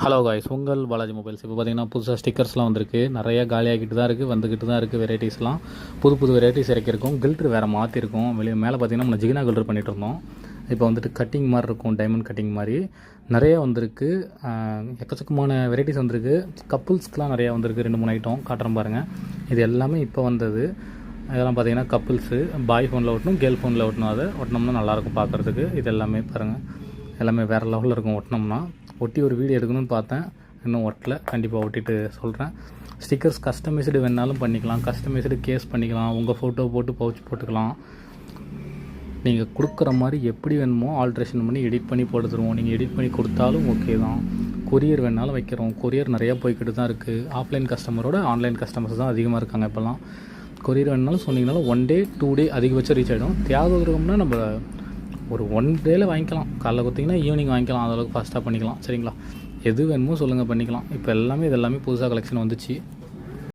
Hello guys, உங்கள் Balaji mobiles. இப்போ பார்த்தீங்கன்னா புதுசாக ஸ்டிக்கர்ஸ்லாம் வந்திருக்கு. நிறையா காலியாகிட்டு தான் இருக்குது, வந்துக்கிட்டு தான் இருக்குது. வெரைட்டிஸ்லாம் புது வெரைட்டிஸ் இறக்கியிருக்கும். கில்ட்ரு வேறு மாற்றிருக்கும். வெளியே மேலே பார்த்தீங்கன்னா நம்ம ஜிகினா கில்ட்ரு பண்ணிகிட்டு இருந்தோம். இப்போ வந்துட்டு கட்டிங் மாதிரி இருக்கும், டைமண்ட் கட்டிங் மாதிரி நிறைய வந்திருக்கு. எக்கச்சக்கமான வெரைட்டிஸ் வந்திருக்கு. கப்புள்ஸ்க்கெலாம் நிறையா வந்திருக்கு. 2-3 ஐட்டம் காட்டுறேன் பாருங்கள். இது எல்லாமே இப்போ வந்தது. இதெல்லாம் பார்த்தீங்கன்னா கப்புள்ஸு பாய் ஃபோனில் ஒட்டணும், கேர்ள் ஃபோனில் ஒட்டணும். அதை ஒட்டினோம்னா நல்லாயிருக்கும் பார்க்குறதுக்கு. இது எல்லாமே பாருங்கள், எல்லாமே வேறு லெவலில் இருக்கும். ஒட்டினோம்னா ஒட்டி ஒரு வீடியோ எடுக்கணும்னு பார்த்தேன், இன்னும் ஒட்டலை. கண்டிப்பாக ஒட்டிட்டு சொல்கிறேன். ஸ்டிக்கர்ஸ் கஸ்டமைஸ்டு வேணாலும் பண்ணிக்கலாம், கஸ்டமைஸ்டு கேஸ் பண்ணிக்கலாம், உங்கள் ஃபோட்டோ போட்டு பவுச் போட்டுக்கலாம். நீங்கள் கொடுக்குற மாதிரி எப்படி வேணுமோ ஆல்ட்ரேஷன் பண்ணி எடிட் பண்ணி போட்டு தருவோம். நீங்கள் எடிட் பண்ணி கொடுத்தாலும் ஓகே தான். கொரியர் வேணாலும் வைக்கிறோம். கொரியர் நிறையா போய்கிட்டு தான் இருக்குது. ஆஃப்லைன் கஸ்டமரோட ஆன்லைன் கஸ்டமர்ஸ் தான் அதிகமாக இருக்காங்க இப்போல்லாம். கொரியர் வேணுனாலும் சொன்னீங்கனாலும் 1 day 2 day அதிகபட்சம் ரீச் ஆகிடும். தியாகம்னா நம்ம ஒரு 1 dayல வாங்கிக்கலாம். காலைல கொடுத்தீங்கன்னா ஈவினிங் வாங்கிக்கலாம். அந்தளவுக்கு ஃபாஸ்ட்டாக பண்ணிக்கலாம். சரிங்களா? எது வேணுமோ சொல்லுங்கள், பண்ணிக்கலாம். இப்போ எல்லாமே புதுசாக கலெக்ஷன் வந்துச்சு.